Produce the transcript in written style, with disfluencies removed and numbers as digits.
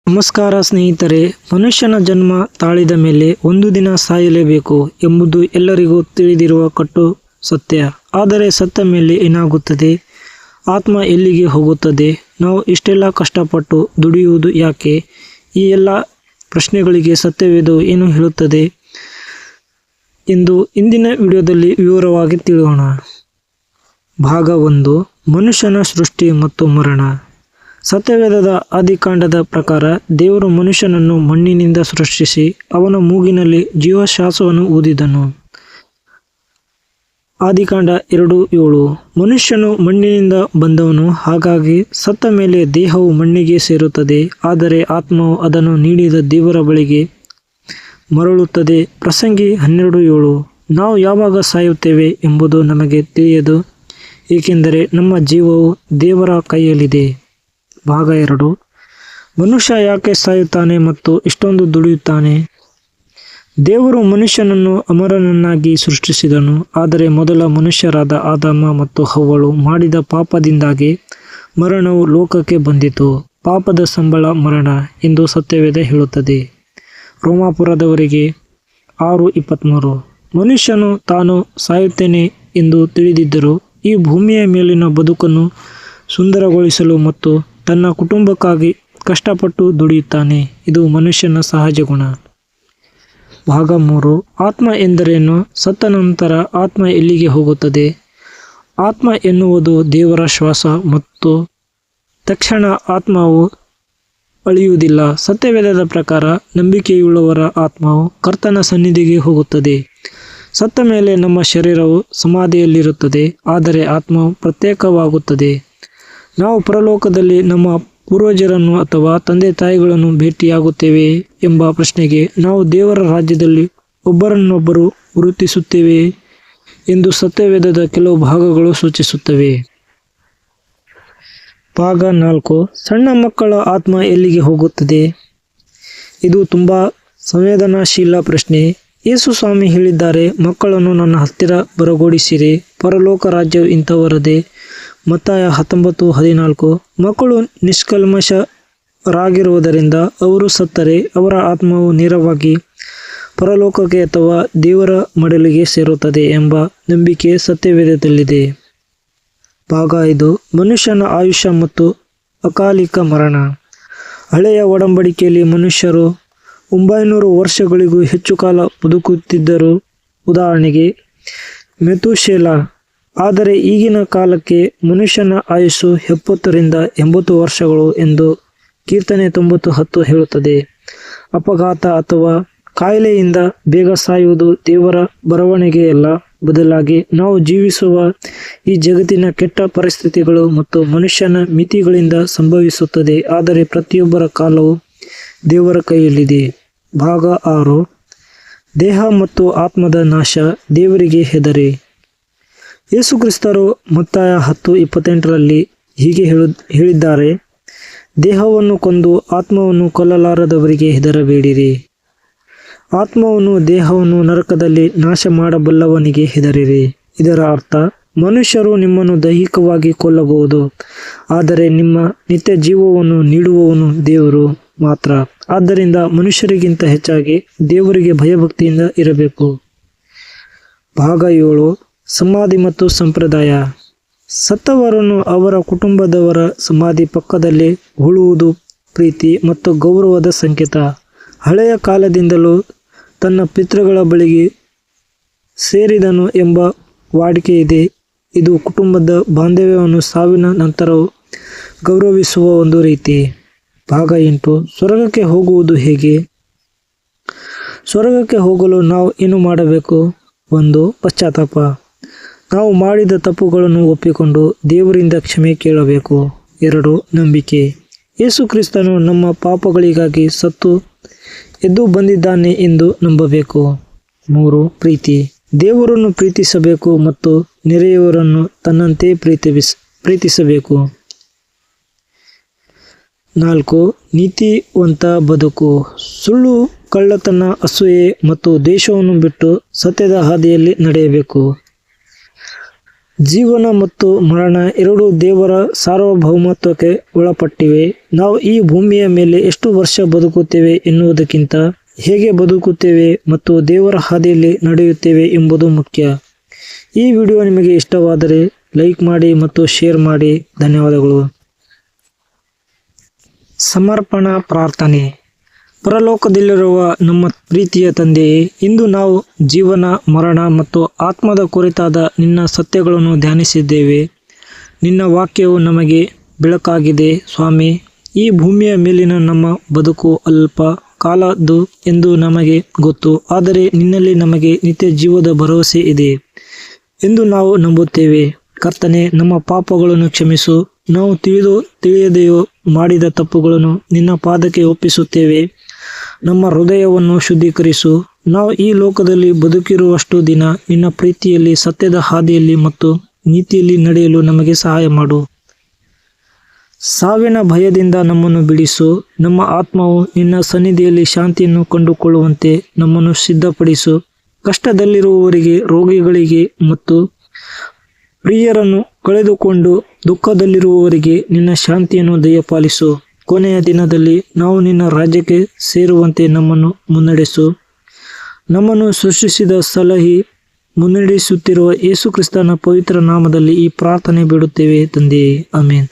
ನಮಸ್ಕಾರ ಸ್ನೇಹಿತರೆ. ಮನುಷ್ಯನ ಜನ್ಮ ತಾಳಿದ ಮೇಲೆ ಒಂದು ದಿನ ಸಾಯಲೇಬೇಕು ಎಂಬುದು ಎಲ್ಲರಿಗೂ ತಿಳಿದಿರುವ ಕಟ್ಟು ಸತ್ಯ. ಆದರೆ ಸತ್ತ ಮೇಲೆ ಏನಾಗುತ್ತದೆ? ಆತ್ಮ ಎಲ್ಲಿಗೆ ಹೋಗುತ್ತದೆ? ನಾವು ಇಷ್ಟೆಲ್ಲ ಕಷ್ಟಪಟ್ಟು ದುಡಿಯುವುದು ಯಾಕೆ? ಈ ಎಲ್ಲ ಪ್ರಶ್ನೆಗಳಿಗೆ ಸತ್ಯವೇದವು ಏನು ಹೇಳುತ್ತದೆ ಎಂದು ಇಂದಿನ ವಿಡಿಯೋದಲ್ಲಿ ವಿವರವಾಗಿ ತಿಳಿಯೋಣ. ಭಾಗ 1: ಮನುಷ್ಯನ ಸೃಷ್ಟಿ ಮತ್ತು ಮರಣ. ಸತ್ಯವೇದದ ಆದಿಕಾಂಡದ ಪ್ರಕಾರ ದೇವರು ಮನುಷ್ಯನನ್ನು ಮಣ್ಣಿನಿಂದ ಸೃಷ್ಟಿಸಿ ಅವನ ಮೂಗಿನಲ್ಲಿ ಜೀವಶ್ವಾಸವನ್ನು ಊದಿದನು. ಆದಿಕಾಂಡ 2:7. ಮನುಷ್ಯನು ಮಣ್ಣಿನಿಂದ ಬಂದವನು, ಹಾಗಾಗಿ ಸತ್ತ ಮೇಲೆ ದೇಹವು ಮಣ್ಣಿಗೆ ಸೇರುತ್ತದೆ, ಆದರೆ ಆತ್ಮವು ಅದನ್ನು ನೀಡಿದ ದೇವರ ಬಳಿಗೆ ಮರಳುತ್ತದೆ. ಪ್ರಸಂಗಿ 12:7. ನಾವು ಯಾವಾಗ ಸಾಯುತ್ತೇವೆ ಎಂಬುದು ನಮಗೆ ತಿಳಿಯದು, ಏಕೆಂದರೆ ನಮ್ಮ ಜೀವವು ದೇವರ ಕೈಯಲ್ಲಿದೆ. ಭಾಗ 2: ಮನುಷ್ಯ ಯಾಕೆ ಸಾಯುತ್ತಾನೆ ಮತ್ತು ಇಷ್ಟೊಂದು ದುಡಿಯುತ್ತಾನೆ? ದೇವರು ಮನುಷ್ಯನನ್ನು ಅಮರನನ್ನಾಗಿ ಸೃಷ್ಟಿಸಿದನು, ಆದರೆ ಮೊದಲ ಮನುಷ್ಯರಾದ ಆದಾಮ ಮತ್ತು ಹವ್ವಳು ಮಾಡಿದ ಪಾಪದಿಂದಾಗಿ ಮರಣವು ಲೋಕಕ್ಕೆ ಬಂದಿತು. ಪಾಪದ ಸಂಬಳ ಮರಣ ಎಂದು ಸತ್ಯವೇದ ಹೇಳುತ್ತದೆ. ರೋಮಾಪುರದವರಿಗೆ 6:23. ಮನುಷ್ಯನು ತಾನು ಸಾಯುತ್ತೇನೆ ಎಂದು ತಿಳಿದಿದ್ದರೂ ಈ ಭೂಮಿಯ ಮೇಲಿನ ಬದುಕನ್ನು ಸುಂದರಗೊಳಿಸಲು ಮತ್ತು ತನ್ನ ಕುಟುಂಬಕ್ಕಾಗಿ ಕಷ್ಟಪಟ್ಟು ದುಡಿಯುತ್ತಾನೆ. ಇದು ಮನುಷ್ಯನ ಸಹಜ ಗುಣ. ಭಾಗ 3: ಆತ್ಮ ಎಂದರೇನು? ಸತ್ತ ನಂತರ ಆತ್ಮ ಎಲ್ಲಿಗೆ ಹೋಗುತ್ತದೆ? ಆತ್ಮ ಎನ್ನುವುದು ದೇವರ ಶ್ವಾಸ ಮತ್ತು ತಕ್ಷಣ ಆತ್ಮವು ಅಳಿಯುವುದಿಲ್ಲ. ಸತ್ಯವೇದದ ಪ್ರಕಾರ ನಂಬಿಕೆಯುಳ್ಳವರ ಆತ್ಮವು ಕರ್ತನ ಸನ್ನಿಧಿಗೆ ಹೋಗುತ್ತದೆ. ಸತ್ತ ಮೇಲೆ ನಮ್ಮ ಶರೀರವು ಸಮಾಧಿಯಲ್ಲಿರುತ್ತದೆ, ಆದರೆ ಆತ್ಮವು ಪ್ರತ್ಯೇಕವಾಗುತ್ತದೆ. ನಾವು ಪರಲೋಕದಲ್ಲಿ ನಮ್ಮ ಪೂರ್ವಜರನ್ನು ಅಥವಾ ತಂದೆ ತಾಯಿಗಳನ್ನು ಭೇಟಿಯಾಗುತ್ತೇವೆ ಎಂಬ ಪ್ರಶ್ನೆಗೆ ನಾವು ದೇವರ ರಾಜ್ಯದಲ್ಲಿ ಒಬ್ಬರನ್ನೊಬ್ಬರು ಗುರುತಿಸುತ್ತೇವೆ ಎಂದು ಸತ್ಯವೇದದ ಕೆಲವು ಭಾಗಗಳು ಸೂಚಿಸುತ್ತವೆ. ಭಾಗ 4: ಸಣ್ಣ ಮಕ್ಕಳ ಆತ್ಮ ಎಲ್ಲಿಗೆ ಹೋಗುತ್ತದೆ? ಇದು ತುಂಬ ಸಂವೇದನಾಶೀಲ ಪ್ರಶ್ನೆ. ಯೇಸು ಸ್ವಾಮಿ ಹೇಳಿದ್ದಾರೆ, ಮಕ್ಕಳನ್ನು ನನ್ನ ಹತ್ತಿರ ಬರಗೊಡಿಸಿರಿ, ಪರಲೋಕ ರಾಜ್ಯವು ಇಂಥವರದೇ. ಮತ್ತಾಯ 19:14. ಮಕ್ಕಳು ನಿಷ್ಕಲ್ಮಶರಾಗಿರುವುದರಿಂದ ಅವರು ಸತ್ತರೆ ಅವರ ಆತ್ಮವು ನೇರವಾಗಿ ಪರಲೋಕಕ್ಕೆ ಅಥವಾ ದೇವರ ಮಡಲಿಗೆ ಸೇರುತ್ತದೆ ಎಂಬ ನಂಬಿಕೆ ಸತ್ಯವೇದದಲ್ಲಿದೆ. ಭಾಗ 5: ಮನುಷ್ಯನ ಆಯುಷ್ಯ ಮತ್ತು ಅಕಾಲಿಕ ಮರಣ. ಹಳೆಯ ಒಡಂಬಡಿಕೆಯಲ್ಲಿ ಮನುಷ್ಯರು 900 ವರ್ಷಗಳಿಗೂ ಹೆಚ್ಚು ಕಾಲ ಬದುಕುತ್ತಿದ್ದರು. ಉದಾಹರಣೆಗೆ ಮೆತುಶೆಲ. ಆದರೆ ಈಗಿನ ಕಾಲಕ್ಕೆ ಮನುಷ್ಯನ ಆಯುಸ್ಸು 70ರಿಂದ 80 ವರ್ಷಗಳು ಎಂದು ಕೀರ್ತನೆ 90:10 ಹೇಳುತ್ತದೆ. ಅಪಘಾತ ಅಥವಾ ಕಾಯಿಲೆಯಿಂದ ಬೇಗ ಸಾಯುವುದು ದೇವರ ಬರವಣಿಗೆಯಲ್ಲ, ಬದಲಾಗಿ ನಾವು ಜೀವಿಸುವ ಈ ಜಗತ್ತಿನ ಕೆಟ್ಟ ಪರಿಸ್ಥಿತಿಗಳು ಮತ್ತು ಮನುಷ್ಯನ ಮಿತಿಗಳಿಂದ ಸಂಭವಿಸುತ್ತದೆ. ಆದರೆ ಪ್ರತಿಯೊಬ್ಬರ ಕಾಲವು ದೇವರ ಕೈಯಲ್ಲಿದೆ. ಭಾಗ 6: ದೇಹ ಮತ್ತು ಆತ್ಮದ ನಾಶ. ದೇವರಿಗೆ ಹೆದರಿ. ಯೇಸುಕ್ರಿಸ್ತರು ಮತ್ತಾಯ 10:28ರಲ್ಲಿ ಹೀಗೆ ಹೇಳಿದ್ದಾರೆ, ದೇಹವನ್ನು ಕೊಂದು ಆತ್ಮವನ್ನು ಕೊಲ್ಲಲಾರದವರಿಗೆ ಹೆದರಬೇಡಿರಿ. ಆತ್ಮವನ್ನು ದೇಹವನ್ನು ನರಕದಲ್ಲಿ ನಾಶ ಮಾಡಬಲ್ಲವನಿಗೆ ಹೆದರಿರಿ. ಇದರ ಅರ್ಥ, ಮನುಷ್ಯರು ನಿಮ್ಮನ್ನು ದೈಹಿಕವಾಗಿ ಕೊಲ್ಲಬಹುದು, ಆದರೆ ನಿಮ್ಮ ನಿತ್ಯ ಜೀವವನ್ನು ನೀಡುವವನು ದೇವರು ಮಾತ್ರ. ಆದ್ದರಿಂದ ಮನುಷ್ಯರಿಗಿಂತ ಹೆಚ್ಚಾಗಿ ದೇವರಿಗೆ ಭಯಭಕ್ತಿಯಿಂದ ಇರಬೇಕು. ಭಾಗ 7: ಸಮಾಧಿ ಮತ್ತು ಸಂಪ್ರದಾಯ. ಸತ್ತವರನ್ನು ಅವರ ಕುಟುಂಬದವರ ಸಮಾಧಿ ಪಕ್ಕದಲ್ಲೇ ಹೂಳುವುದು ಪ್ರೀತಿ ಮತ್ತು ಗೌರವದ ಸಂಕೇತ. ಹಳೆಯ ಕಾಲದಿಂದಲೂ ತನ್ನ ಪಿತೃಗಳ ಬಳಿಗೆ ಸೇರಿದನು ಎಂಬ ವಾಡಿಕೆ ಇದೆ. ಇದು ಕುಟುಂಬದ ಬಾಂಧವ್ಯವನ್ನು ಸಾವಿನ ನಂತರವೂ ಗೌರವಿಸುವ ಒಂದು ರೀತಿ. ಭಾಗ 8: ಸ್ವರ್ಗಕ್ಕೆ ಹೋಗುವುದು ಹೇಗೆ? ಸ್ವರ್ಗಕ್ಕೆ ಹೋಗಲು ನಾವು ಏನು ಮಾಡಬೇಕು? 1. ಪಶ್ಚಾತ್ತಾಪ. ನಾವು ಮಾಡಿದ ತಪ್ಪುಗಳನ್ನು ಒಪ್ಪಿಕೊಂಡು ದೇವರಿಂದ ಕ್ಷಮೆ ಕೇಳಬೇಕು. 2. ನಂಬಿಕೆ. ಯೇಸು ಕ್ರಿಸ್ತನು ನಮ್ಮ ಪಾಪಗಳಿಗಾಗಿ ಸತ್ತು ಎದ್ದು ಬಂದಿದ್ದಾನೆ ಎಂದು ನಂಬಬೇಕು. 3. ಪ್ರೀತಿ. ದೇವರನ್ನು ಪ್ರೀತಿಸಬೇಕು ಮತ್ತು ನೆರೆಯವರನ್ನು ತನ್ನಂತೆ ಪ್ರೀತಿಸಬೇಕು. 4. ನೀತಿವಂತ ಬದುಕು. ಸುಳ್ಳು, ಕಳ್ಳತನ, ಅಸೂಯೆ ಮತ್ತು ದ್ವೇಷವನ್ನು ಬಿಟ್ಟು ಸತ್ಯದ ಹಾದಿಯಲ್ಲಿ ನಡೆಯಬೇಕು. ಜೀವನ ಮತ್ತು ಮರಣ ಎರಡೂ ದೇವರ ಸಾರ್ವಭೌಮತ್ವಕ್ಕೆ ಒಳಪಟ್ಟಿವೆ. ನಾವು ಈ ಭೂಮಿಯ ಮೇಲೆ ಎಷ್ಟು ವರ್ಷ ಬದುಕುತ್ತೇವೆ ಎನ್ನುವುದಕ್ಕಿಂತ ಹೇಗೆ ಬದುಕುತ್ತೇವೆ ಮತ್ತು ದೇವರ ಹಾದಿಯಲ್ಲಿ ನಡೆಯುತ್ತೇವೆ ಎಂಬುದು ಮುಖ್ಯ. ಈ ವಿಡಿಯೋ ನಿಮಗೆ ಇಷ್ಟವಾದರೆ ಲೈಕ್ ಮಾಡಿ ಮತ್ತು ಶೇರ್ ಮಾಡಿ. ಧನ್ಯವಾದಗಳು. ಸಮರ್ಪಣಾ ಪ್ರಾರ್ಥನೆ. ಪರಲೋಕದಲ್ಲಿರುವ ನಮ್ಮ ಪ್ರೀತಿಯ ತಂದೆಯೇ, ಇಂದು ನಾವು ಜೀವನ, ಮರಣ ಮತ್ತು ಆತ್ಮದ ಕುರಿತಾದ ನಿನ್ನ ಸತ್ಯಗಳನ್ನು ಧ್ಯಾನಿಸಿದ್ದೇವೆ. ನಿನ್ನ ವಾಕ್ಯವು ನಮಗೆ ಬೆಳಕಾಗಿದೆ ಸ್ವಾಮಿ. ಈ ಭೂಮಿಯ ಮೇಲಿನ ನಮ್ಮ ಬದುಕು ಅಲ್ಪ ಕಾಲದ್ದು ಎಂದು ನಮಗೆ ಗೊತ್ತು, ಆದರೆ ನಿನ್ನಲ್ಲಿ ನಮಗೆ ನಿತ್ಯ ಜೀವದ ಭರವಸೆ ಇದೆ ಎಂದು ನಾವು ನಂಬುತ್ತೇವೆ. ಕರ್ತನೇ, ನಮ್ಮ ಪಾಪಗಳನ್ನು ಕ್ಷಮಿಸು. ನಾವು ತಿಳಿಯದೆಯೋ ಮಾಡಿದ ತಪ್ಪುಗಳನ್ನು ನಿನ್ನ ಪಾದಕ್ಕೆ ಒಪ್ಪಿಸುತ್ತೇವೆ. ನಮ್ಮ ಹೃದಯವನ್ನು ಶುದ್ಧೀಕರಿಸು. ನಾವು ಈ ಲೋಕದಲ್ಲಿ ಬದುಕಿರುವಷ್ಟು ದಿನ ನಿನ್ನ ಪ್ರೀತಿಯಲ್ಲಿ, ಸತ್ಯದ ಹಾದಿಯಲ್ಲಿ ಮತ್ತು ನೀತಿಯಲ್ಲಿ ನಡೆಯಲು ನಮಗೆ ಸಹಾಯ ಮಾಡು. ಸಾವಿನ ಭಯದಿಂದ ನಮ್ಮನ್ನು ಬಿಡಿಸು. ನಮ್ಮ ಆತ್ಮವು ನಿನ್ನ ಸನ್ನಿಧಿಯಲ್ಲಿ ಶಾಂತಿಯನ್ನು ಕಂಡುಕೊಳ್ಳುವಂತೆ ನಮ್ಮನ್ನು ಸಿದ್ಧಪಡಿಸು. ಕಷ್ಟದಲ್ಲಿರುವವರಿಗೆ, ರೋಗಿಗಳಿಗೆ ಮತ್ತು ಪ್ರಿಯರನ್ನು ಕಳೆದುಕೊಂಡು ದುಃಖದಲ್ಲಿರುವವರಿಗೆ ನಿನ್ನ ಶಾಂತಿಯನ್ನು ದಯಪಾಲಿಸು. ಕೊನೆಯ ದಿನದಲ್ಲಿ ನಾವು ನಿನ್ನ ರಾಜ್ಯಕ್ಕೆ ಸೇರುವಂತೆ ನಮ್ಮನ್ನು ಮುನ್ನಡೆಸು. ನಮ್ಮನ್ನು ಸೃಷ್ಟಿಸಿದ, ಸಲಹಿ ಮುನ್ನಡೆಸುತ್ತಿರುವ ಯೇಸು ಕ್ರಿಸ್ತನ ಪವಿತ್ರ ನಾಮದಲ್ಲಿ ಈ ಪ್ರಾರ್ಥನೆ ಬೇಡುತ್ತೇವೆ ತಂದೆಯೇ, ಆಮೆನ್.